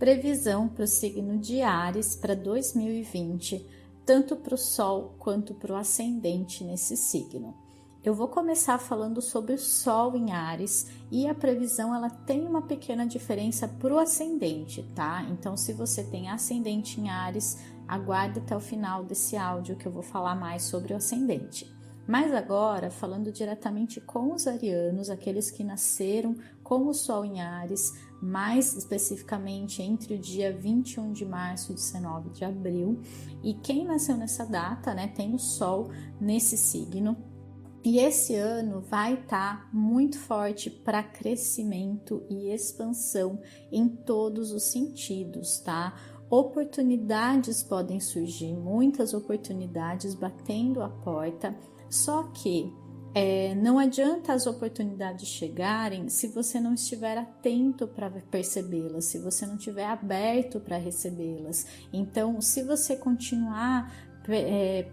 Previsão para o signo de Áries para 2020, tanto para o Sol quanto para o ascendente nesse signo. Eu vou começar falando sobre o Sol em Áries e a previsão ela tem uma pequena diferença para o ascendente, tá? Então, se você tem ascendente em Áries, aguarde até o final desse áudio que eu vou falar mais sobre o ascendente. Mas agora, falando diretamente com os arianos, aqueles que nasceram com o Sol em Áries, mais especificamente entre o dia 21 de março e 19 de abril, e quem nasceu nessa data, né, tem o Sol nesse signo. E esse ano vai estar muito forte para crescimento e expansão em todos os sentidos, tá? Oportunidades podem surgir, muitas oportunidades batendo a porta, só que não adianta as oportunidades chegarem se você não estiver atento para percebê-las, se você não estiver aberto para recebê-las. Então, se você continuar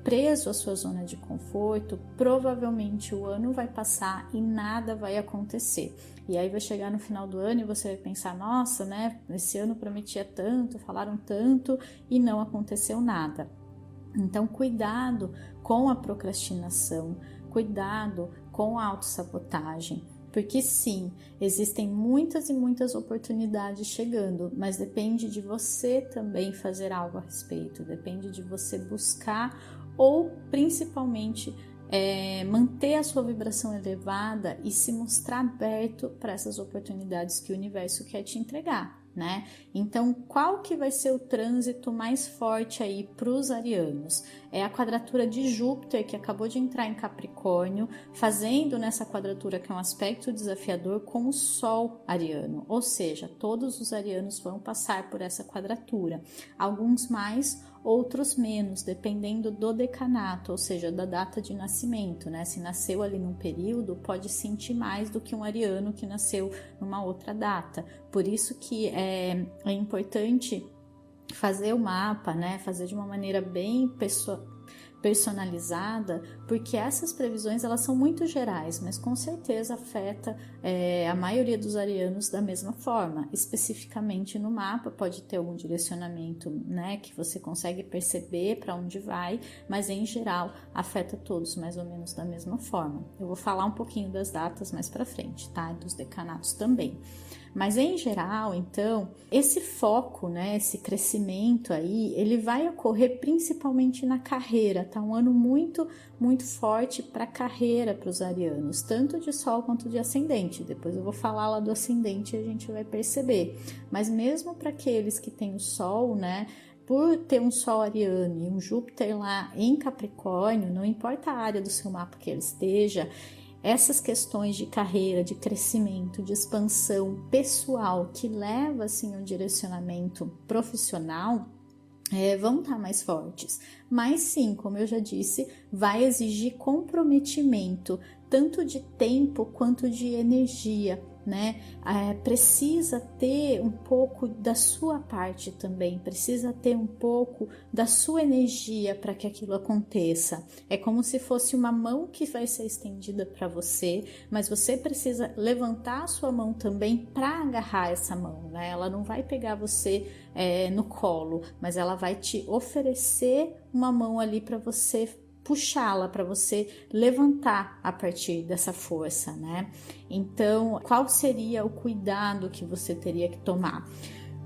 preso à sua zona de conforto, provavelmente o ano vai passar e nada vai acontecer. E aí vai chegar no final do ano e você vai pensar, nossa, né, esse ano prometia tanto, falaram tanto e não aconteceu nada. Então, cuidado com a procrastinação, cuidado com a autossabotagem, porque sim, existem muitas e muitas oportunidades chegando, mas depende de você também fazer algo a respeito, depende de você buscar ou principalmente manter a sua vibração elevada e se mostrar aberto para essas oportunidades que o universo quer te entregar, né? Então, qual que vai ser o trânsito mais forte aí para os arianos? É a quadratura de Júpiter, que acabou de entrar em Capricórnio, fazendo nessa quadratura, que é um aspecto desafiador, com o Sol ariano, ou seja, todos os arianos vão passar por essa quadratura, alguns mais, outros menos, dependendo do decanato, ou seja, da data de nascimento, né? Se nasceu ali num período, pode sentir mais do que um ariano que nasceu numa outra data. Por isso que é importante fazer o mapa, né? Fazer de uma maneira bem personalizada, porque essas previsões elas são muito gerais, mas com certeza afeta a maioria dos arianos da mesma forma. Especificamente no mapa pode ter algum direcionamento, né, que você consegue perceber para onde vai, mas em geral afeta todos mais ou menos da mesma forma. Eu vou falar um pouquinho das datas mais para frente, tá? Dos decanatos também. Mas em geral, então, esse foco, né, esse crescimento aí, ele vai ocorrer principalmente na carreira, tá? Um ano muito, muito forte para a carreira para os arianos, tanto de Sol quanto de ascendente. Depois eu vou falar lá do ascendente e a gente vai perceber. Mas mesmo para aqueles que têm o Sol, né, por ter um Sol ariano e um Júpiter lá em Capricórnio, não importa a área do seu mapa que ele esteja, essas questões de carreira, de crescimento, de expansão pessoal que leva assim um direcionamento profissional vão estar mais fortes. Mas sim, como eu já disse, vai exigir comprometimento, tanto de tempo quanto de energia, né? Precisa ter um pouco da sua parte também, precisa ter um pouco da sua energia para que aquilo aconteça. É como se fosse uma mão que vai ser estendida para você, mas você precisa levantar a sua mão também para agarrar essa mão, né? Ela não vai pegar você no colo, mas ela vai te oferecer uma mão ali para você puxá-la, para você levantar a partir dessa força, né? Então, qual seria o cuidado que você teria que tomar?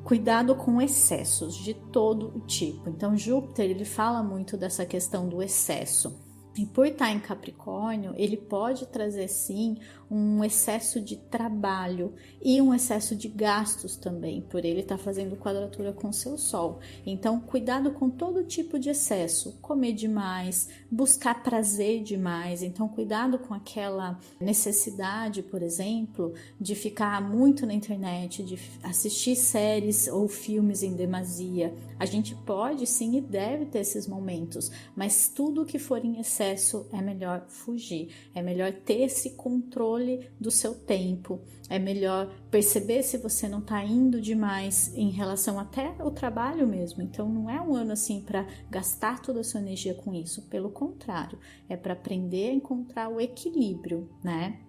Cuidado com excessos de todo o tipo. Então, Júpiter, ele fala muito dessa questão do excesso. E por estar em Capricórnio, ele pode trazer sim um excesso de trabalho e um excesso de gastos também, por ele estar fazendo quadratura com seu Sol. Então, cuidado com todo tipo de excesso, comer demais, buscar prazer demais. Então, cuidado com aquela necessidade, por exemplo, de ficar muito na internet, de assistir séries ou filmes em demasia. A gente pode sim e deve ter esses momentos, mas tudo que for em excesso é melhor fugir, é melhor ter esse controle do seu tempo, é melhor perceber se você não está indo demais em relação até ao trabalho mesmo. Então não é um ano assim para gastar toda a sua energia com isso, pelo contrário, é para aprender a encontrar o equilíbrio, né?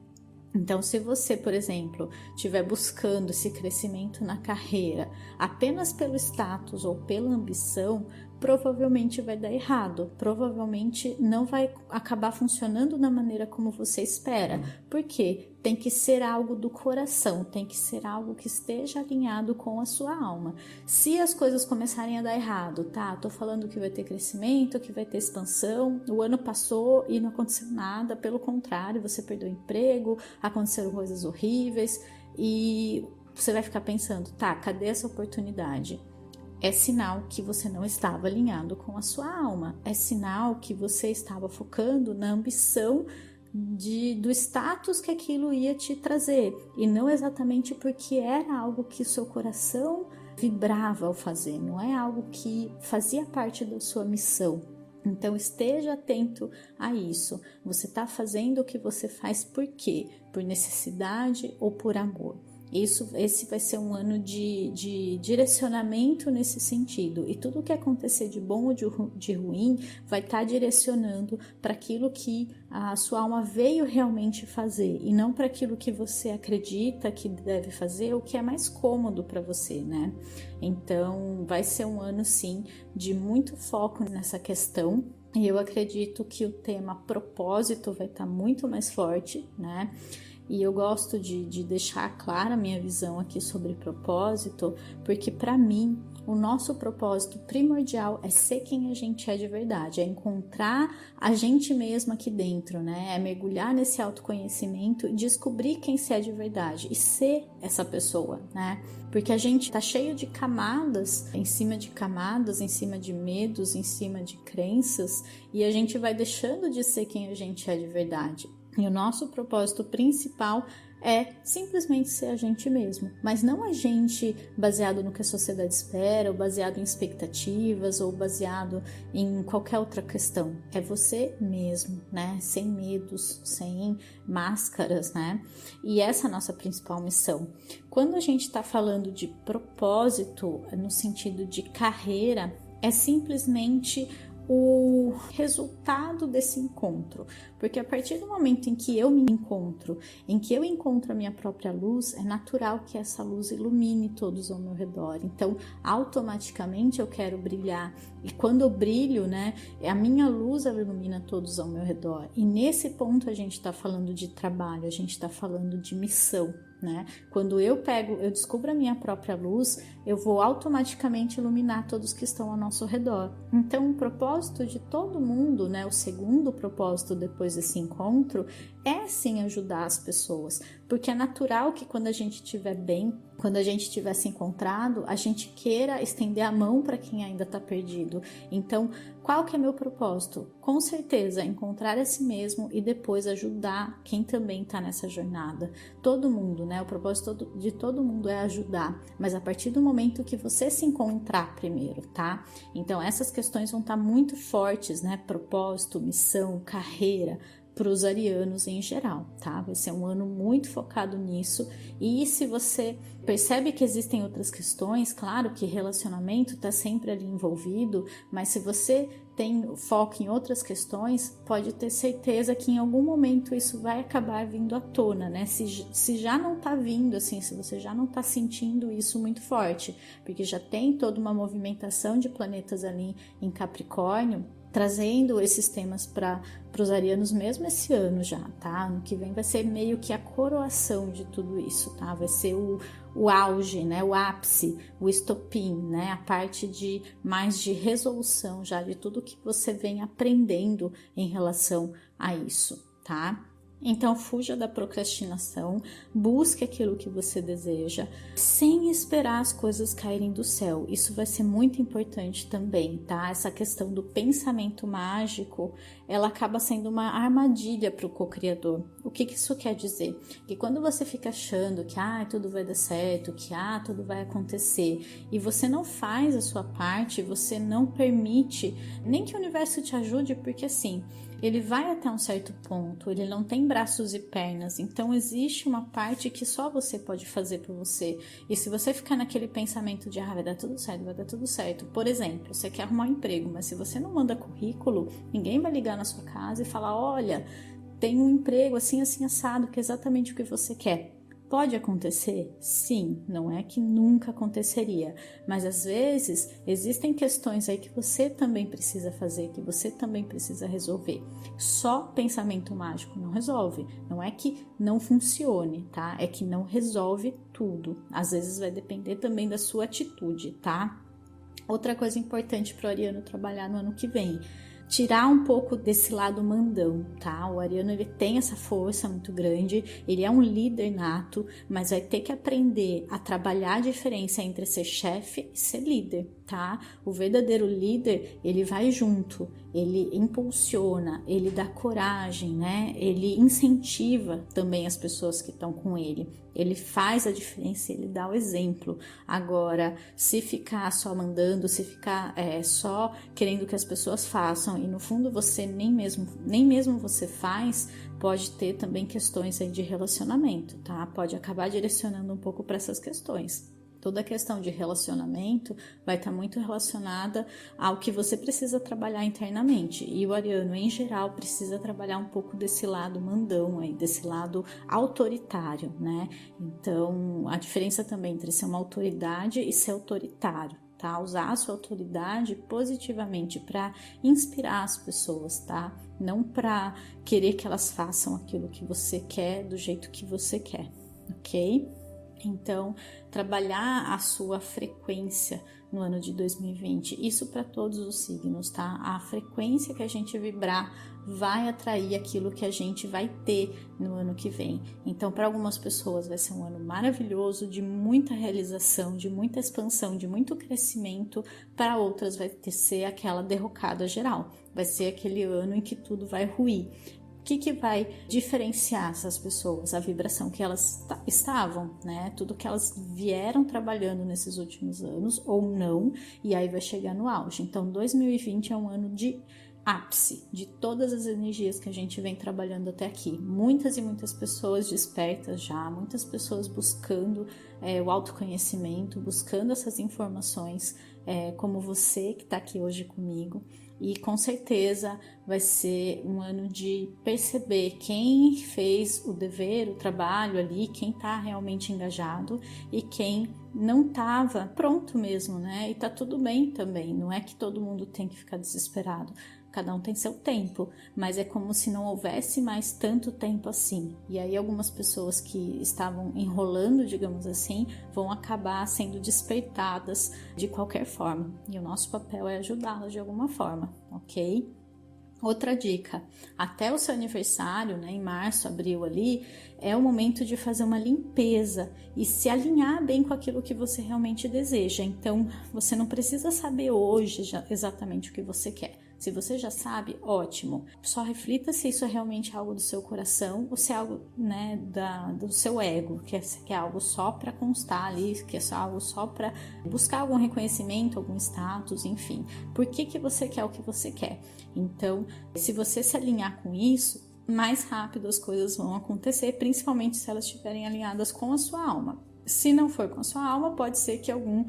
Então, se você, por exemplo, estiver buscando esse crescimento na carreira apenas pelo status ou pela ambição, provavelmente vai dar errado, provavelmente não vai acabar funcionando da maneira como você espera. Por quê? Tem que ser algo do coração, tem que ser algo que esteja alinhado com a sua alma. Se as coisas começarem a dar errado, tá? Tô falando que vai ter crescimento, que vai ter expansão, o ano passou e não aconteceu nada, pelo contrário, você perdeu o emprego, aconteceram coisas horríveis e você vai ficar pensando, tá, cadê essa oportunidade? É sinal que você não estava alinhado com a sua alma, é sinal que você estava focando na ambição do status que aquilo ia te trazer, e não exatamente porque era algo que o seu coração vibrava ao fazer, não é algo que fazia parte da sua missão. Então esteja atento a isso. Você está fazendo o que você faz por quê? Por necessidade ou por amor? Esse vai ser um ano de direcionamento nesse sentido, e tudo que acontecer de bom ou de ruim vai estar direcionando para aquilo que a sua alma veio realmente fazer, e não para aquilo que você acredita que deve fazer, o que é mais cômodo para você, né? Então vai ser um ano sim de muito foco nessa questão, e eu acredito que o tema propósito vai estar muito mais forte, né? E eu gosto de deixar clara a minha visão aqui sobre propósito, porque para mim o nosso propósito primordial é ser quem a gente é de verdade, é encontrar a gente mesmo aqui dentro, né? É mergulhar nesse autoconhecimento e descobrir quem você é de verdade e ser essa pessoa, né? Porque a gente tá cheio de camadas, em cima de medos, em cima de crenças, e a gente vai deixando de ser quem a gente é de verdade. E o nosso propósito principal é simplesmente ser a gente mesmo, mas não a gente baseado no que a sociedade espera, ou baseado em expectativas, ou baseado em qualquer outra questão. É você mesmo, né? Sem medos, sem máscaras, né? E essa é a nossa principal missão. Quando a gente está falando de propósito, no sentido de carreira, é simplesmente o resultado desse encontro, porque a partir do momento em que eu me encontro, em que eu encontro a minha própria luz, é natural que essa luz ilumine todos ao meu redor. Então, automaticamente eu quero brilhar, e quando eu brilho, né, a minha luz ela ilumina todos ao meu redor. E nesse ponto a gente está falando de trabalho, a gente está falando de missão, né? Quando eu descubro a minha própria luz, eu vou automaticamente iluminar todos que estão ao nosso redor. Então, o propósito de todo mundo, né, o segundo propósito depois desse encontro, é sim ajudar as pessoas, porque é natural que quando a gente estiver bem, quando a gente tiver se encontrado, a gente queira estender a mão para quem ainda está perdido. Então, qual que é meu propósito? Com certeza, encontrar a si mesmo e depois ajudar quem também está nessa jornada. Todo mundo, né? O propósito de todo mundo é ajudar, mas a partir do momento que você se encontrar primeiro, tá? Então, essas questões vão estar muito fortes, né? Propósito, missão, carreira, para os arianos em geral, tá? Vai ser um ano muito focado nisso. E se você percebe que existem outras questões, claro que relacionamento está sempre ali envolvido, mas se você tem foco em outras questões, pode ter certeza que em algum momento isso vai acabar vindo à tona, né? Se já não tá vindo, assim, se você já não tá sentindo isso muito forte, porque já tem toda uma movimentação de planetas ali em Capricórnio, trazendo esses temas para os arianos mesmo esse ano já, tá? Ano que vem vai ser meio que a coroação de tudo isso, tá? Vai ser o auge, né? O ápice, o estopim, né? A parte de mais de resolução já de tudo que você vem aprendendo em relação a isso, tá? Então, fuja da procrastinação, busque aquilo que você deseja, sem esperar as coisas caírem do céu. Isso vai ser muito importante também, tá? Essa questão do pensamento mágico, ela acaba sendo uma armadilha para o co-criador. O que isso quer dizer? Que quando você fica achando que tudo vai dar certo, que tudo vai acontecer, e você não faz a sua parte, você não permite nem que o universo te ajude, porque assim, ele vai até um certo ponto, ele não tem braços e pernas, então existe uma parte que só você pode fazer por você. E se você ficar naquele pensamento de vai dar tudo certo, vai dar tudo certo. Por exemplo, você quer arrumar um emprego, mas se você não manda currículo, ninguém vai ligar na sua casa e falar, olha, tem um emprego assim, assim, assado, que é exatamente o que você quer. Pode acontecer? Sim, não é que nunca aconteceria, mas às vezes existem questões aí que você também precisa fazer, que você também precisa resolver. Só pensamento mágico não resolve, não é que não funcione, tá? É que não resolve tudo. Às vezes vai depender também da sua atitude, tá? Outra coisa importante para o ariano trabalhar no ano que vem, tirar um pouco desse lado mandão, tá? O ariano, ele tem essa força muito grande, ele é um líder nato, mas vai ter que aprender a trabalhar a diferença entre ser chefe e ser líder, tá? O verdadeiro líder, ele vai junto, ele impulsiona, ele dá coragem, né? Ele incentiva também as pessoas que estão com ele. Ele faz a diferença, ele dá o exemplo. Agora, se ficar só mandando, se ficar só querendo que as pessoas façam e no fundo você nem mesmo você faz, pode ter também questões aí de relacionamento, tá? Pode acabar direcionando um pouco para essas questões. Toda a questão de relacionamento vai estar muito relacionada ao que você precisa trabalhar internamente. E o ariano, em geral, precisa trabalhar um pouco desse lado mandão, aí, desse lado autoritário, né? Então, a diferença também entre ser uma autoridade e ser autoritário. Tá? Usar a sua autoridade positivamente para inspirar as pessoas, tá? Não para querer que elas façam aquilo que você quer do jeito que você quer, ok? Então, trabalhar a sua frequência no ano de 2020, isso para todos os signos, tá? A frequência que a gente vibrar vai atrair aquilo que a gente vai ter no ano que vem. Então, para algumas pessoas vai ser um ano maravilhoso, de muita realização, de muita expansão, de muito crescimento. Para outras vai ser aquela derrocada geral, vai ser aquele ano em que tudo vai ruir. O que vai diferenciar essas pessoas? A vibração que elas estavam, né? Tudo que elas vieram trabalhando nesses últimos anos ou não, e aí vai chegar no auge. Então, 2020 é um ano de ápice de todas as energias que a gente vem trabalhando até aqui. Muitas e muitas pessoas despertas já, muitas pessoas buscando o autoconhecimento, buscando essas informações, como você que está aqui hoje comigo. E com certeza vai ser um ano de perceber quem fez o dever, o trabalho ali, quem está realmente engajado e quem não estava pronto mesmo, né? E tá tudo bem também, não é que todo mundo tem que ficar desesperado. Cada um tem seu tempo, mas é como se não houvesse mais tanto tempo assim. E aí algumas pessoas que estavam enrolando, digamos assim, vão acabar sendo despertadas de qualquer forma. E o nosso papel é ajudá-las de alguma forma, ok? Outra dica, até o seu aniversário, né, em março, abril ali, é o momento de fazer uma limpeza e se alinhar bem com aquilo que você realmente deseja. Então, você não precisa saber hoje exatamente o que você quer. Se você já sabe, ótimo. Só reflita se isso é realmente algo do seu coração ou se é algo, né, do seu ego, que é algo só para constar ali, que é algo só para buscar algum reconhecimento, algum status, enfim. Por que você quer o que você quer? Então, se você se alinhar com isso, mais rápido as coisas vão acontecer, principalmente se elas estiverem alinhadas com a sua alma. Se não for com a sua alma, pode ser que algum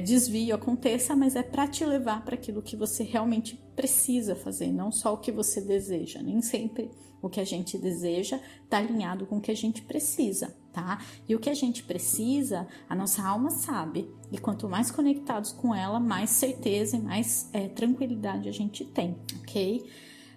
desvio aconteça, mas é para te levar para aquilo que você realmente precisa fazer, não só o que você deseja. Nem sempre o que a gente deseja está alinhado com o que a gente precisa, tá? E o que a gente precisa, a nossa alma sabe. E quanto mais conectados com ela, mais certeza e mais tranquilidade a gente tem, ok?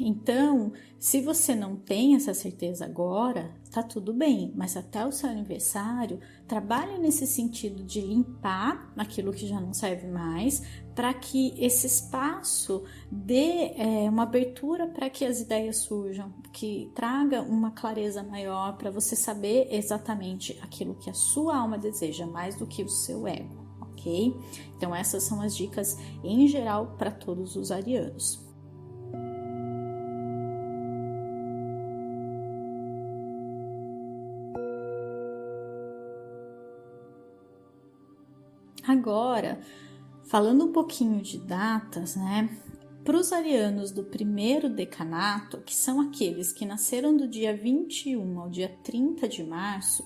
Então, se você não tem essa certeza agora, tá tudo bem, mas até o seu aniversário, trabalhe nesse sentido de limpar aquilo que já não serve mais, para que esse espaço dê uma abertura para que as ideias surjam, que traga uma clareza maior para você saber exatamente aquilo que a sua alma deseja, mais do que o seu ego, ok? Então, essas são as dicas em geral para todos os arianos. Agora, falando um pouquinho de datas, né? Para os arianos do primeiro decanato, que são aqueles que nasceram do dia 21 ao dia 30 de março,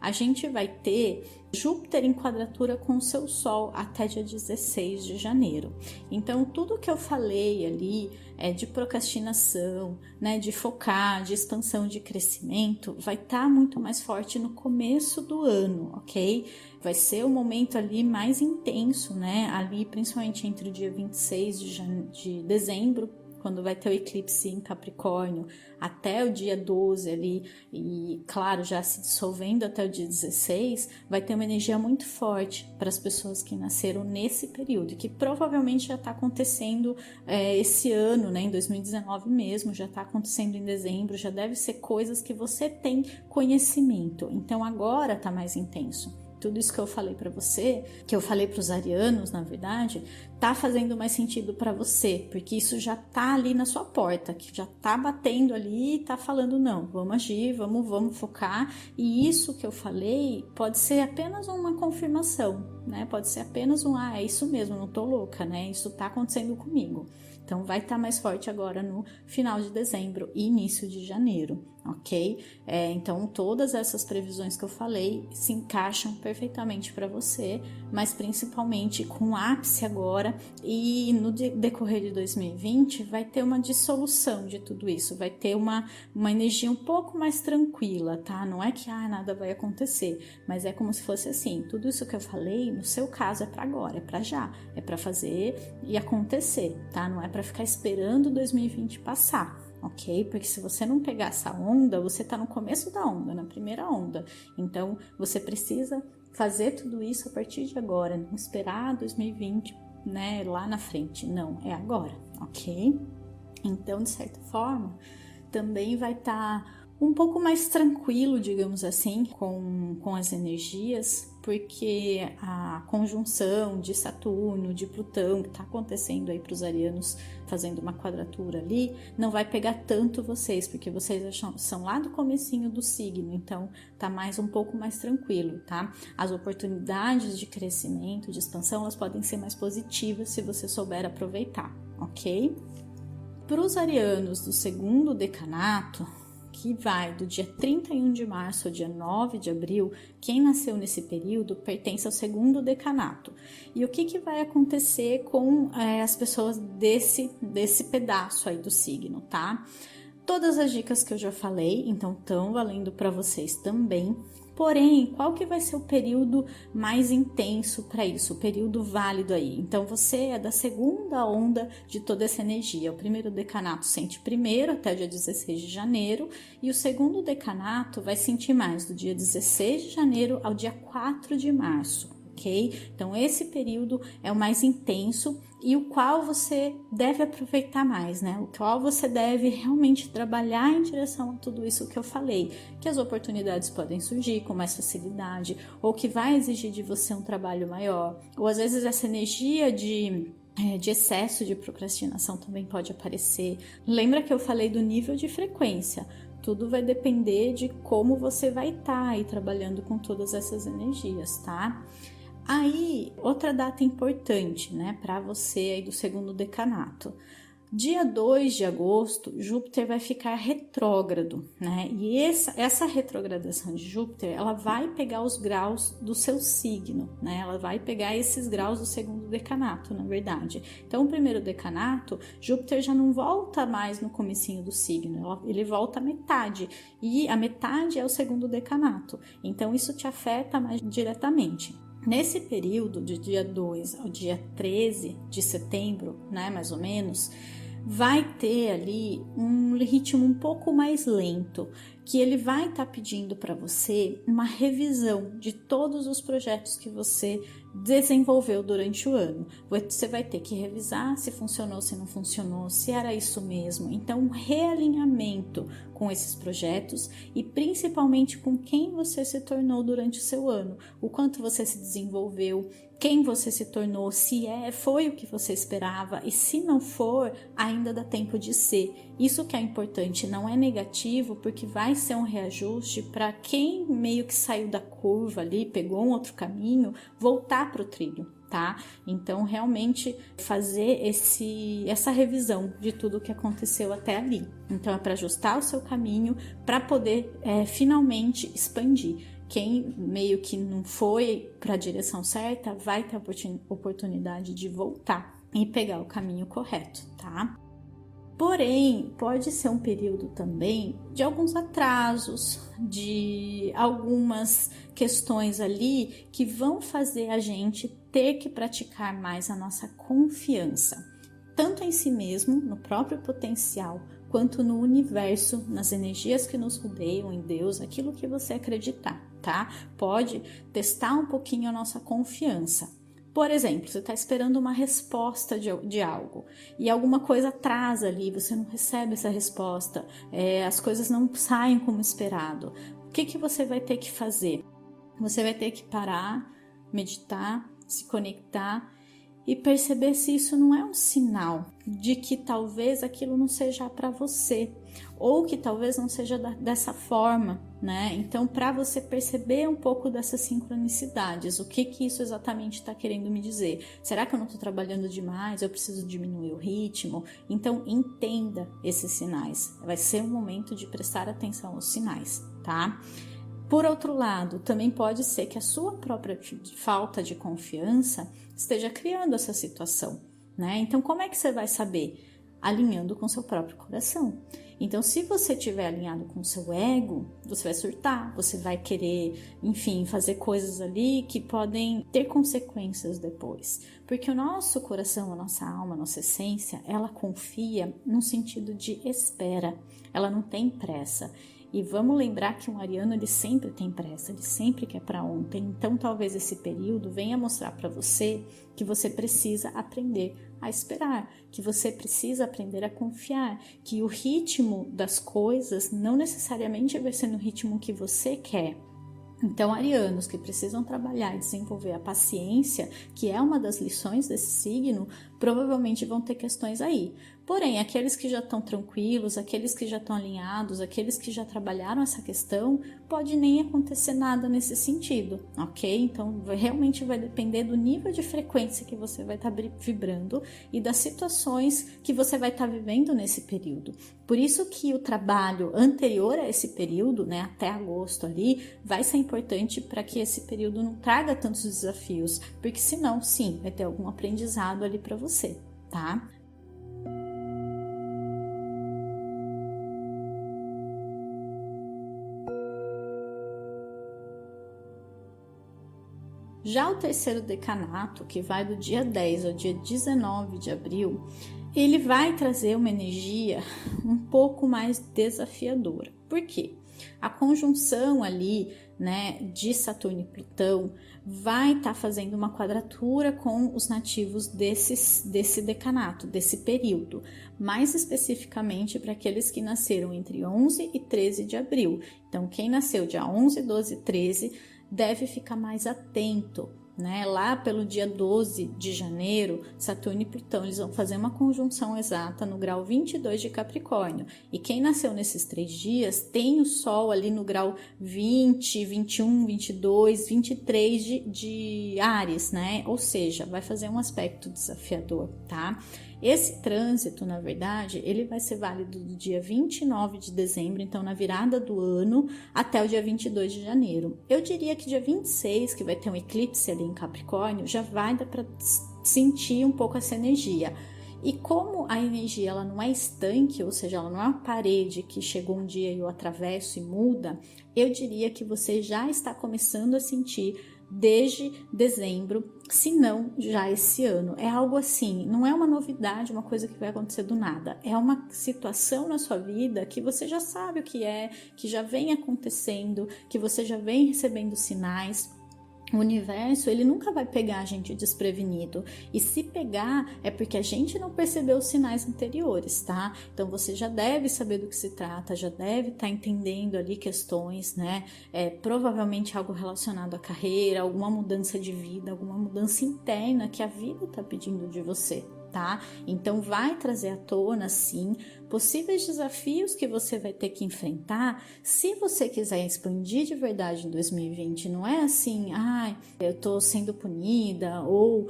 a gente vai ter Júpiter em quadratura com o seu Sol até dia 16 de janeiro. Então, tudo que eu falei ali de procrastinação, né, de focar, de expansão, de crescimento, vai estar muito mais forte no começo do ano, ok? Vai ser o momento ali mais intenso, né? Ali, principalmente entre o dia 26 de dezembro, quando vai ter o eclipse em Capricórnio, até o dia 12 ali, e claro, já se dissolvendo até o dia 16, vai ter uma energia muito forte para as pessoas que nasceram nesse período, que provavelmente já está acontecendo esse ano, né, em 2019 mesmo, já está acontecendo em dezembro, já deve ser coisas que você tem conhecimento, então agora está mais intenso. Tudo isso que eu falei para você, que eu falei para os arianos, na verdade, tá fazendo mais sentido para você, porque isso já tá ali na sua porta, que já tá batendo ali e tá falando, não, vamos agir, vamos focar. E isso que eu falei pode ser apenas uma confirmação, né? Pode ser apenas é isso mesmo, não tô louca, né? Isso tá acontecendo comigo. Então vai estar mais forte agora no final de dezembro e início de janeiro, ok? Então todas essas previsões que eu falei se encaixam perfeitamente para você, mas principalmente com ápice agora e no decorrer de 2020 vai ter uma dissolução de tudo isso, vai ter uma energia um pouco mais tranquila, tá? Não é que nada vai acontecer, mas é como se fosse assim, tudo isso que eu falei, no seu caso é para agora, é para já, é para fazer e acontecer, tá? Não é para ficar esperando 2020 passar, ok? Porque se você não pegar essa onda, você tá no começo da onda, na primeira onda. Então, você precisa fazer tudo isso a partir de agora, não esperar 2020, né, lá na frente. Não, é agora, ok? Então, de certa forma, também vai estar um pouco mais tranquilo, digamos assim, com as energias, porque a conjunção de Saturno, de Plutão, que está acontecendo aí para os arianos, fazendo uma quadratura ali, não vai pegar tanto vocês, porque vocês são lá do comecinho do signo, então tá um pouco mais tranquilo, tá? As oportunidades de crescimento, de expansão, elas podem ser mais positivas se você souber aproveitar, ok? Para os arianos do segundo decanato, que vai do dia 31 de março ao dia 9 de abril, quem nasceu nesse período pertence ao segundo decanato. E o que vai acontecer com as pessoas desse pedaço aí do signo, tá? Todas as dicas que eu já falei, então estão valendo para vocês também. Porém, qual que vai ser o período mais intenso para isso, o período válido aí? Então, você é da segunda onda de toda essa energia. O primeiro decanato sente primeiro, até o dia 16 de janeiro, e o segundo decanato vai sentir mais, do dia 16 de janeiro ao dia 4 de março. Ok? Então, esse período é o mais intenso e o qual você deve aproveitar mais, né? O qual você deve realmente trabalhar em direção a tudo isso que eu falei, que as oportunidades podem surgir com mais facilidade, ou que vai exigir de você um trabalho maior, ou às vezes essa energia de excesso de procrastinação também pode aparecer. Lembra que eu falei do nível de frequência? Tudo vai depender de como você vai estar aí trabalhando com todas essas energias, tá? Aí, outra data importante, né, para você aí do segundo decanato. Dia 2 de agosto, Júpiter vai ficar retrógrado, né? E essa retrogradação de Júpiter, ela vai pegar os graus do seu signo, né? Ela vai pegar esses graus do segundo decanato, na verdade. Então, o primeiro decanato, Júpiter já não volta mais no comecinho do signo, ele volta à metade. E a metade é o segundo decanato. Então, isso te afeta mais diretamente. Nesse período de dia 2 ao dia 13 de setembro, né, mais ou menos, vai ter ali um ritmo um pouco mais lento, que ele vai estar pedindo para você uma revisão de todos os projetos que você desenvolveu durante o ano. Você vai ter que revisar se funcionou, se não funcionou, se era isso mesmo. Então, um realinhamento com esses projetos e principalmente com quem você se tornou durante o seu ano, o quanto você se desenvolveu, quem você se tornou, se foi o que você esperava e se não for, ainda dá tempo de ser. Isso que é importante, não é negativo, porque vai ser um reajuste para quem meio que saiu da curva ali, pegou um outro caminho, voltar para o trilho, tá? Então, realmente fazer essa revisão de tudo o que aconteceu até ali. Então, é para ajustar o seu caminho, para poder finalmente expandir. quem meio que não foi para a direção certa vai ter a oportunidade de voltar e pegar o caminho correto, tá? Porém, pode ser um período também de alguns atrasos, de algumas questões ali que vão fazer a gente ter que praticar mais a nossa confiança, tanto em si mesmo, no próprio potencial, quanto no universo, nas energias que nos rodeiam, em Deus, aquilo que você acreditar, tá? Pode testar um pouquinho a nossa confiança. Por exemplo, você está esperando uma resposta de algo e alguma coisa atrasa ali, você não recebe essa resposta, as coisas não saem como esperado. O que você vai ter que fazer? Você vai ter que parar, meditar, se conectar e perceber se isso não é um sinal de que talvez aquilo não seja para você, ou que talvez não seja dessa forma, né? Então, para você perceber um pouco dessas sincronicidades, o que isso exatamente está querendo me dizer? Será que eu não estou trabalhando demais? Eu preciso diminuir o ritmo? Então, entenda esses sinais. Vai ser um momento de prestar atenção aos sinais, tá? Por outro lado, também pode ser que a sua própria falta de confiança esteja criando essa situação, né? Então, como é que você vai saber? Alinhando com seu próprio coração. Então, se você estiver alinhado com o seu ego, você vai surtar, você vai querer, enfim, fazer coisas ali que podem ter consequências depois. Porque o nosso coração, a nossa alma, a nossa essência, ela confia no sentido de espera, ela não tem pressa. E vamos lembrar que um ariano, ele sempre tem pressa, ele sempre quer para ontem. Então, talvez esse período venha mostrar para você que você precisa aprender a esperar, que você precisa aprender a confiar, que o ritmo das coisas não necessariamente vai ser no ritmo que você quer. Então, arianos que precisam trabalhar e desenvolver a paciência, que é uma das lições desse signo, provavelmente vão ter questões aí. Porém, aqueles que já estão tranquilos, aqueles que já estão alinhados, aqueles que já trabalharam essa questão, pode nem acontecer nada nesse sentido, ok? Então, realmente vai depender do nível de frequência que você vai estar vibrando e das situações que você vai estar vivendo nesse período. Por isso que o trabalho anterior a esse período, né, até agosto ali, vai ser importante para que esse período não traga tantos desafios, porque senão, sim, vai ter algum aprendizado ali para você, tá? Já o terceiro decanato, que vai do dia 10 ao dia 19 de abril, ele vai trazer uma energia um pouco mais desafiadora. Por quê? A conjunção ali, né, de Saturno e Plutão vai estar fazendo uma quadratura com os nativos desse decanato, desse período, mais especificamente para aqueles que nasceram entre 11 e 13 de abril. Então, quem nasceu dia 11, 12 e 13 deve ficar mais atento, né? Lá pelo dia 12 de janeiro, Saturno e Plutão eles vão fazer uma conjunção exata no grau 22 de Capricórnio. E quem nasceu nesses 3 dias tem o Sol ali no grau 20, 21, 22, 23 de Áries, né? Ou seja, vai fazer um aspecto desafiador, tá? Esse trânsito, na verdade, ele vai ser válido do dia 29 de dezembro, então na virada do ano, até o dia 22 de janeiro. Eu diria que dia 26, que vai ter um eclipse ali em Capricórnio, já vai dar para sentir um pouco essa energia. E como a energia ela não é estanque, ou seja, ela não é uma parede que chegou um dia e eu atravesso e muda, eu diria que você já está começando a sentir desde dezembro, se não já esse ano. É algo assim, não é uma novidade, uma coisa que vai acontecer do nada. É uma situação na sua vida que você já sabe o que é, que já vem acontecendo, que você já vem recebendo sinais. O universo, ele nunca vai pegar a gente desprevenido. E se pegar, é porque a gente não percebeu os sinais anteriores, tá? Então, você já deve saber do que se trata, já deve estar entendendo ali questões, né? Provavelmente algo relacionado à carreira, alguma mudança de vida, alguma mudança interna que a vida está pedindo de você, tá? Então, vai trazer à tona, sim, possíveis desafios que você vai ter que enfrentar. Se você quiser expandir de verdade em 2020, não é assim, eu tô sendo punida, ou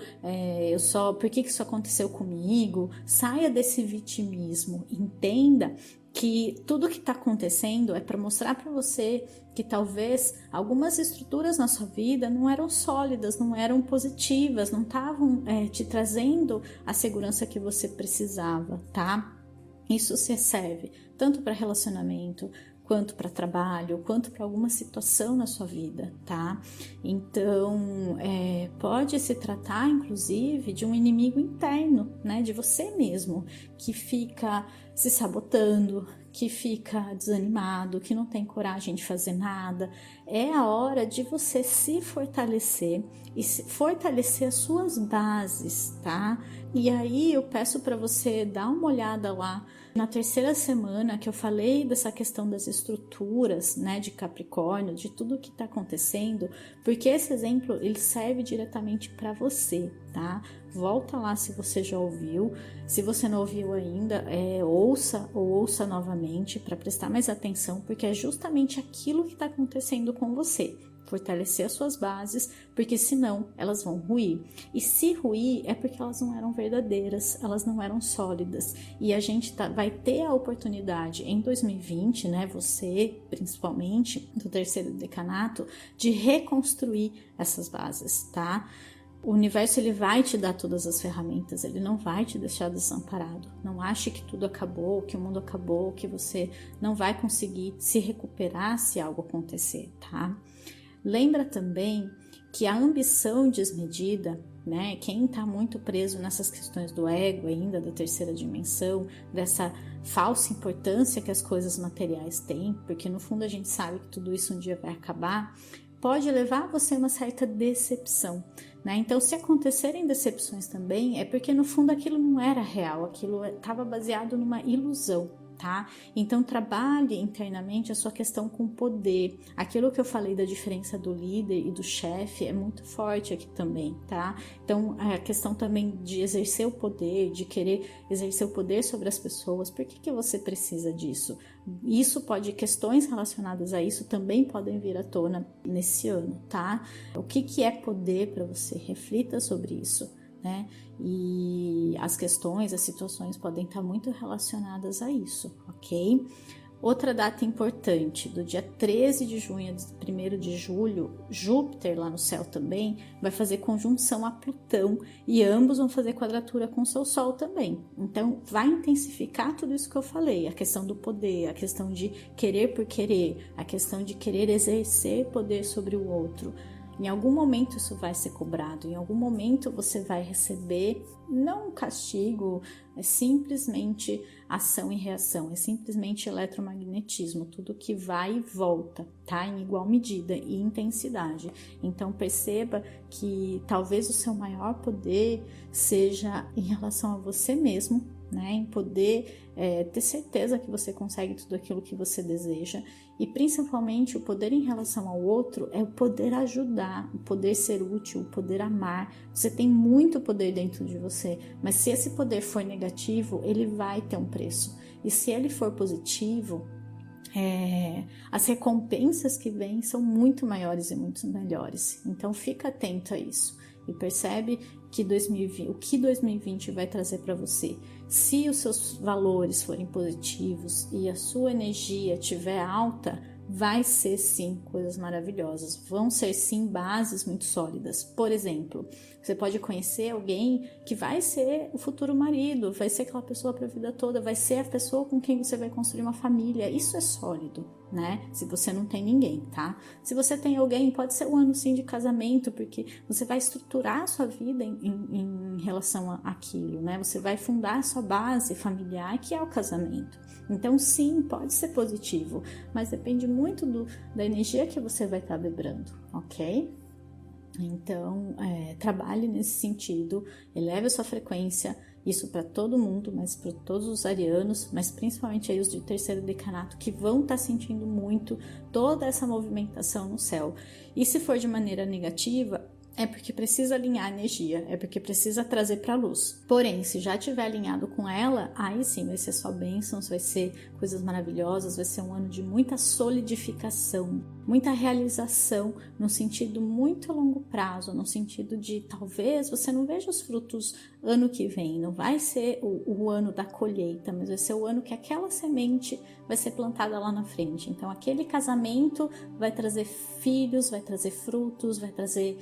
por que isso aconteceu comigo? Saia desse vitimismo, entenda que tudo que está acontecendo é para mostrar para você que talvez algumas estruturas na sua vida não eram sólidas, não eram positivas, não estavam te trazendo a segurança que você precisava, tá? Isso se serve tanto para relacionamento, quanto para trabalho, quanto para alguma situação na sua vida, tá? Então, pode se tratar, inclusive, de um inimigo interno, né? De você mesmo, que fica se sabotando, que fica desanimado, que não tem coragem de fazer nada. É a hora de você se fortalecer e fortalecer as suas bases, tá? E aí eu peço para você dar uma olhada lá na terceira semana que eu falei dessa questão das estruturas, né, de Capricórnio, de tudo que está acontecendo, porque esse exemplo ele serve diretamente para você, tá? Volta lá se você já ouviu, se você não ouviu ainda, ouça novamente para prestar mais atenção, porque é justamente aquilo que está acontecendo com você. Fortalecer as suas bases, porque senão elas vão ruir. E se ruir é porque elas não eram verdadeiras, elas não eram sólidas. E a gente vai ter a oportunidade em 2020, né, você principalmente, do terceiro decanato, de reconstruir essas bases, tá? O universo ele vai te dar todas as ferramentas, ele não vai te deixar desamparado. Não ache que tudo acabou, que o mundo acabou, que você não vai conseguir se recuperar se algo acontecer, tá? Lembra também que a ambição desmedida, né, quem está muito preso nessas questões do ego ainda, da terceira dimensão, dessa falsa importância que as coisas materiais têm, porque no fundo a gente sabe que tudo isso um dia vai acabar, pode levar você a uma certa decepção, né? Então, se acontecerem decepções também, é porque no fundo aquilo não era real, aquilo estava baseado numa ilusão. Tá? Então trabalhe internamente a sua questão com poder. Aquilo que eu falei da diferença do líder e do chefe é muito forte aqui também, tá? Então a questão também de exercer o poder, de querer exercer o poder sobre as pessoas. Por que você precisa disso? Questões relacionadas a isso também podem vir à tona nesse ano, tá? O que é poder para você? Reflita sobre isso. Né? E as questões, as situações podem estar muito relacionadas a isso, ok? Outra data importante, do dia 13 de junho a 1º de julho, Júpiter lá no céu também vai fazer conjunção a Plutão e ambos vão fazer quadratura com o seu Sol também. Então vai intensificar tudo isso que eu falei, a questão do poder, a questão de querer por querer, a questão de querer exercer poder sobre o outro. Em algum momento isso vai ser cobrado, em algum momento você vai receber, não um castigo, é simplesmente ação e reação, é simplesmente eletromagnetismo, tudo que vai e volta, tá? Em igual medida e intensidade. Então perceba que talvez o seu maior poder seja em relação a você mesmo, né? Em poder ter certeza que você consegue tudo aquilo que você deseja. E principalmente o poder em relação ao outro é o poder ajudar, o poder ser útil, o poder amar. Você tem muito poder dentro de você, mas se esse poder for negativo, ele vai ter um preço. E se ele for positivo, as recompensas que vêm são muito maiores e muito melhores. Então fica atento a isso e percebe que o que 2020 vai trazer para você. Se os seus valores forem positivos e a sua energia estiver alta, vai ser sim coisas maravilhosas, vão ser sim bases muito sólidas. Por exemplo, você pode conhecer alguém que vai ser o futuro marido, vai ser aquela pessoa para a vida toda, vai ser a pessoa com quem você vai construir uma família. Isso é sólido, né? Se você não tem ninguém, tá? Se você tem alguém, pode ser um ano sim de casamento, porque você vai estruturar a sua vida em relação àquilo, né? Você vai fundar a sua base familiar, que é o casamento. Então sim, pode ser positivo, mas depende muito da energia que você vai estar vibrando, ok? Então, trabalhe nesse sentido, eleve a sua frequência, isso para todo mundo, mas para todos os arianos, mas principalmente aí os de terceiro decanato, que vão estar sentindo muito toda essa movimentação no céu. E se for de maneira negativa, é porque precisa alinhar a energia, é porque precisa trazer para a luz. Porém, se já estiver alinhado com ela, aí sim vai ser só bênçãos, vai ser coisas maravilhosas, vai ser um ano de muita solidificação, muita realização, num sentido muito a longo prazo, no sentido de talvez você não veja os frutos ano que vem, não vai ser o ano da colheita, mas vai ser o ano que aquela semente vai ser plantada lá na frente. Então aquele casamento vai trazer filhos, vai trazer frutos, vai trazer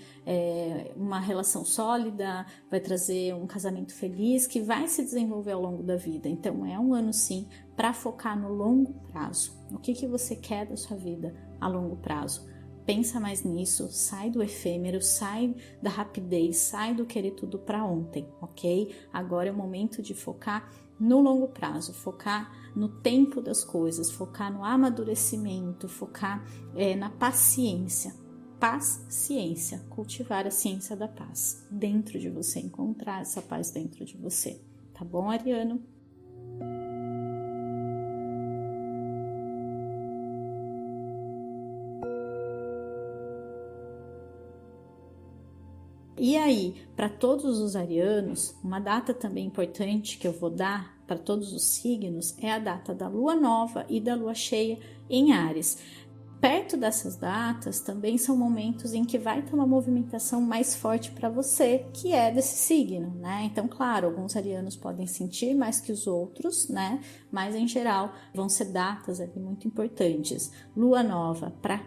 uma relação sólida, vai trazer um casamento feliz que vai se desenvolver ao longo da vida. Então é um ano sim para focar no longo prazo. O que você quer da sua vida a longo prazo? Pensa mais nisso, sai do efêmero, sai da rapidez, sai do querer tudo para ontem, ok? Agora é o momento de focar no longo prazo, focar no tempo das coisas, focar no amadurecimento, focar na paciência. Paz, ciência, cultivar a ciência da paz dentro de você, encontrar essa paz dentro de você, tá bom, Ariano? E aí, para todos os arianos, uma data também importante que eu vou dar para todos os signos é a data da lua nova e da lua cheia em Áries. Perto dessas datas também são momentos em que vai ter uma movimentação mais forte para você, que é desse signo, né? Então, claro, alguns arianos podem sentir mais que os outros, né? Mas em geral vão ser datas ali muito importantes. Lua nova para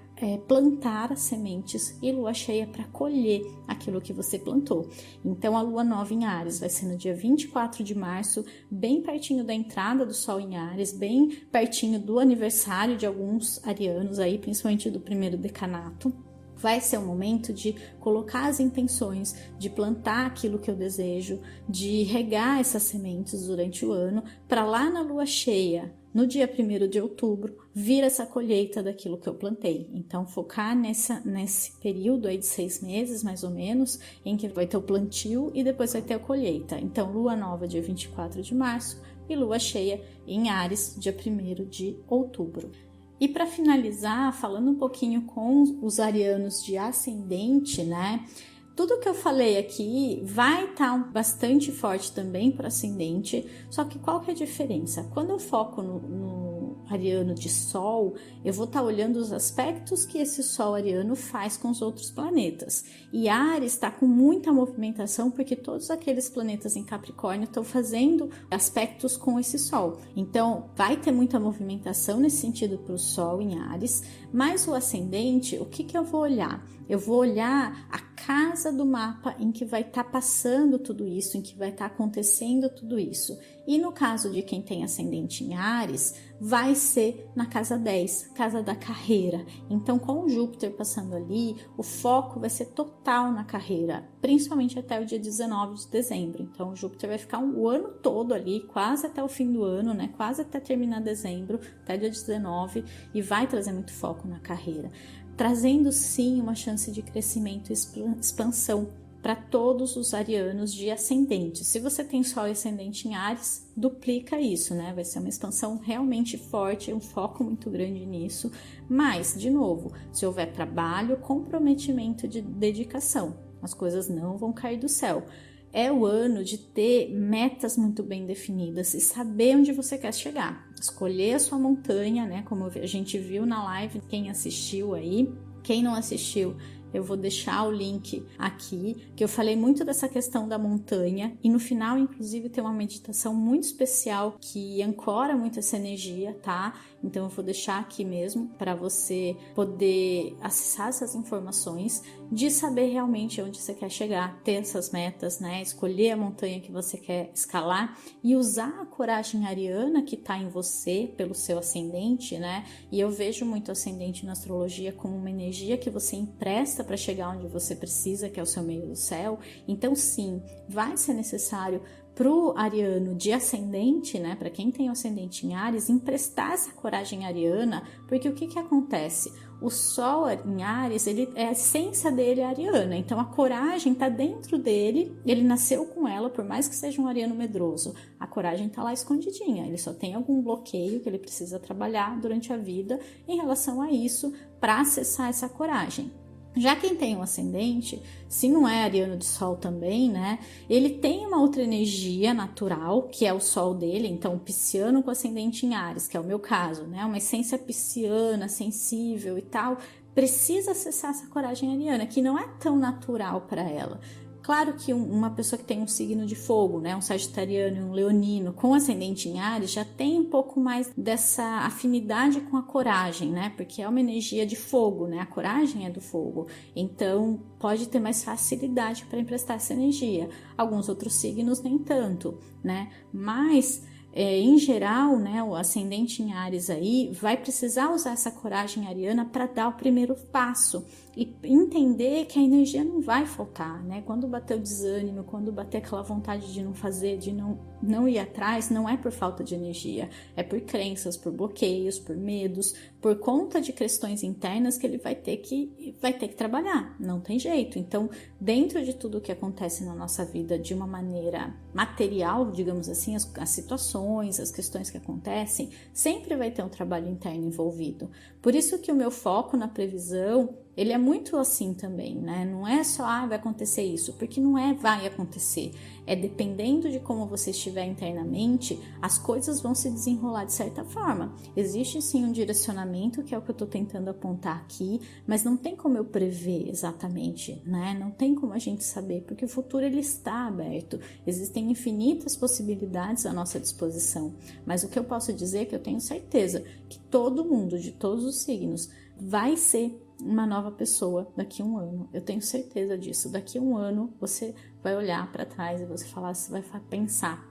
plantar as sementes e lua cheia para colher aquilo que você plantou. Então a lua nova em Áries vai ser no dia 24 de março, bem pertinho da entrada do sol em Áries, bem pertinho do aniversário de alguns arianos aí, principalmente do primeiro decanato. Vai ser o momento de colocar as intenções, de plantar aquilo que eu desejo, de regar essas sementes durante o ano, para lá na lua cheia, no dia 1º de outubro, vir essa colheita daquilo que eu plantei. Então, focar nesse período aí de 6 meses, mais ou menos, em que vai ter o plantio e depois vai ter a colheita. Então, lua nova dia 24 de março e lua cheia em Áries, dia 1º de outubro. E para finalizar, falando um pouquinho com os arianos de ascendente, né? Tudo que eu falei aqui vai estar bastante forte também para ascendente, só que qual que é a diferença? Quando eu foco no ariano de sol, eu vou estar olhando os aspectos que esse sol ariano faz com os outros planetas. E Áries está com muita movimentação porque todos aqueles planetas em Capricórnio estão fazendo aspectos com esse sol. Então, vai ter muita movimentação nesse sentido para o sol em Áries, mas o ascendente, o que eu vou olhar? Eu vou olhar a casa do mapa em que vai estar passando tudo isso, em que vai estar acontecendo tudo isso. E no caso de quem tem ascendente em Áries, vai ser na casa 10, casa da carreira. Então, com o Júpiter passando ali, o foco vai ser total na carreira, principalmente até o dia 19 de dezembro. Então, o Júpiter vai ficar o ano todo ali, quase até o fim do ano, né? Quase até terminar dezembro, até dia 19, e vai trazer muito foco na carreira, trazendo sim uma chance de crescimento e expansão para todos os arianos de ascendente. Se você tem Sol e ascendente em Áries, duplica isso, né? Vai ser uma expansão realmente forte, um foco muito grande nisso. Mas, de novo, se houver trabalho, comprometimento de dedicação, as coisas não vão cair do céu. É o ano de ter metas muito bem definidas e saber onde você quer chegar. Escolher a sua montanha, né? Como a gente viu na live, quem assistiu aí. Quem não assistiu, eu vou deixar o link aqui, que eu falei muito dessa questão da montanha e no final, inclusive, tem uma meditação muito especial que ancora muito essa energia, tá? Então eu vou deixar aqui mesmo para você poder acessar essas informações, de saber realmente onde você quer chegar, ter essas metas, né? Escolher a montanha que você quer escalar e usar a coragem ariana que tá em você, pelo seu ascendente, né? E eu vejo muito ascendente na astrologia como uma energia que você empresta para chegar onde você precisa, que é o seu meio do céu. Então sim, vai ser necessário pro ariano de ascendente, né, para quem tem o ascendente em Áries, emprestar essa coragem ariana, porque o que acontece? O Sol em Áries, a essência dele é ariana, então a coragem está dentro dele, ele nasceu com ela, por mais que seja um ariano medroso, a coragem está lá escondidinha, ele só tem algum bloqueio que ele precisa trabalhar durante a vida em relação a isso, para acessar essa coragem. Já quem tem um ascendente, se não é ariano de sol também, né? Ele tem uma outra energia natural, que é o sol dele, então pisciano com ascendente em Áries, que é o meu caso, né? Uma essência pisciana, sensível e tal, precisa acessar essa coragem ariana, que não é tão natural para ela. Claro que uma pessoa que tem um signo de fogo, né, um sagitariano e um leonino com ascendente em Áries já tem um pouco mais dessa afinidade com a coragem, né, porque é uma energia de fogo, né, a coragem é do fogo, então pode ter mais facilidade para emprestar essa energia. Alguns outros signos nem tanto, né, mas em geral, né, o ascendente em Áries aí vai precisar usar essa coragem ariana para dar o primeiro passo e entender que a energia não vai faltar, né? Quando bater o desânimo, quando bater aquela vontade de não fazer, de não ir atrás, não é por falta de energia, é por crenças, por bloqueios, por medos, por conta de questões internas que ele vai ter que trabalhar, não tem jeito. Então, dentro de tudo que acontece na nossa vida de uma maneira material, digamos assim, as situações, as questões que acontecem, sempre vai ter um trabalho interno envolvido. Por isso que o meu foco na previsão, ele é muito assim também, né? Não é só, vai acontecer isso, porque não vai acontecer. É dependendo de como você estiver internamente, as coisas vão se desenrolar de certa forma. Existe sim um direcionamento, que é o que eu tô tentando apontar aqui, mas não tem como eu prever exatamente, né? Não tem como a gente saber, porque o futuro ele está aberto. Existem infinitas possibilidades à nossa disposição, mas o que eu posso dizer é que eu tenho certeza que todo mundo, de todos os signos, vai ser uma nova pessoa daqui a um ano. Eu tenho certeza disso. Daqui a um ano você vai olhar para trás e você vai pensar: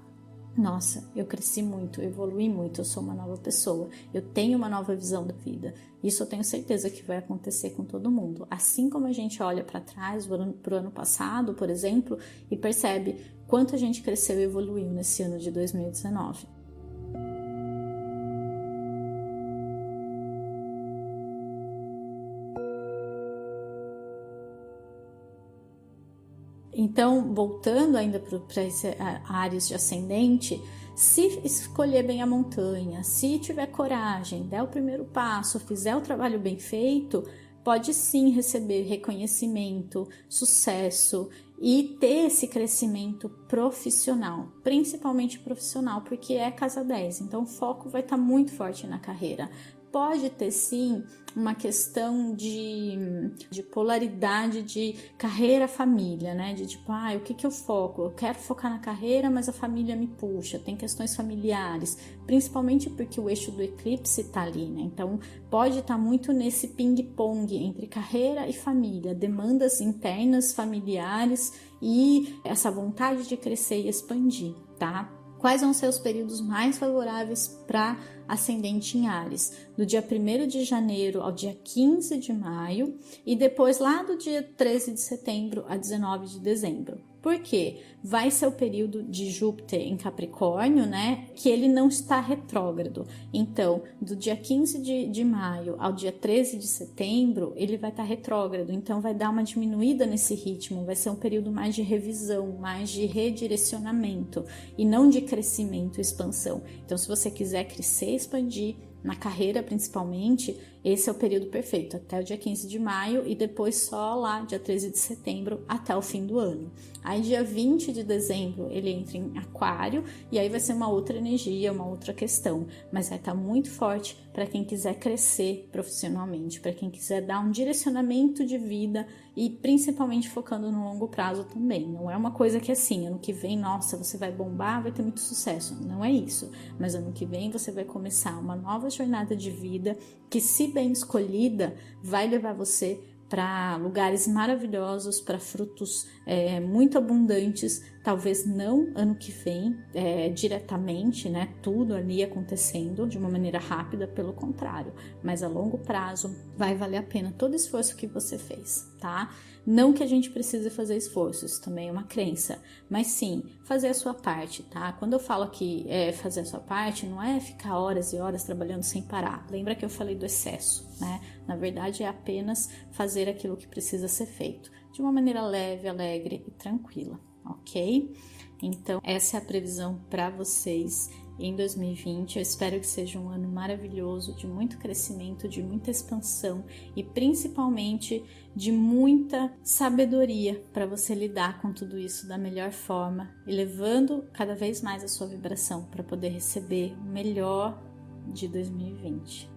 nossa, eu cresci muito, eu evolui muito, eu sou uma nova pessoa, eu tenho uma nova visão da vida. Isso eu tenho certeza que vai acontecer com todo mundo. Assim como a gente olha para trás pro ano passado, por exemplo, e percebe quanto a gente cresceu e evoluiu nesse ano de 2019. Então, voltando ainda para esse Áries de ascendente, se escolher bem a montanha, se tiver coragem, der o primeiro passo, fizer o trabalho bem feito, pode sim receber reconhecimento, sucesso e ter esse crescimento profissional, principalmente profissional, porque é casa 10, então o foco vai estar muito forte na carreira. Pode ter sim uma questão de polaridade de carreira-família, né? De tipo, o que eu foco? Eu quero focar na carreira, mas a família me puxa. Tem questões familiares, principalmente porque o eixo do eclipse tá ali, né? Então, pode estar muito nesse ping-pong entre carreira e família, demandas internas, familiares e essa vontade de crescer e expandir, tá? Quais vão ser os períodos mais favoráveis para ascendente em Áries? Do dia 1º de janeiro ao dia 15 de maio e depois lá do dia 13 de setembro a 19 de dezembro. Por quê? Vai ser o período de Júpiter em Capricórnio, né? Que ele não está retrógrado. Então, do dia 15 de maio ao dia 13 de setembro, ele vai estar retrógrado. Então, vai dar uma diminuída nesse ritmo. Vai ser um período mais de revisão, mais de redirecionamento e não de crescimento e expansão. Então, se você quiser crescer, expandir, na carreira principalmente, esse é o período perfeito, até o dia 15 de maio e depois só lá, dia 13 de setembro, até o fim do ano. Aí dia 20 de dezembro ele entra em Aquário e aí vai ser uma outra energia, uma outra questão, mas vai estar muito forte para quem quiser crescer profissionalmente, para quem quiser dar um direcionamento de vida e principalmente focando no longo prazo também. Não é uma coisa que assim, ano que vem, nossa, você vai bombar, vai ter muito sucesso. Não é isso. Mas ano que vem você vai começar uma nova jornada de vida que, se bem escolhida, vai levar você para lugares maravilhosos, para frutos muito abundantes, talvez não ano que vem diretamente, né, tudo ali acontecendo de uma maneira rápida, pelo contrário, mas a longo prazo vai valer a pena todo esforço que você fez, tá? Não que a gente precise fazer esforço, isso também é uma crença, mas sim, fazer a sua parte, tá? Quando eu falo que fazer a sua parte, não é ficar horas e horas trabalhando sem parar. Lembra que eu falei do excesso, né? Na verdade, é apenas fazer aquilo que precisa ser feito, de uma maneira leve, alegre e tranquila, ok? Então, essa é a previsão para vocês em 2020. Eu espero que seja um ano maravilhoso, de muito crescimento, de muita expansão e principalmente de muita sabedoria para você lidar com tudo isso da melhor forma, elevando cada vez mais a sua vibração para poder receber o melhor de 2020.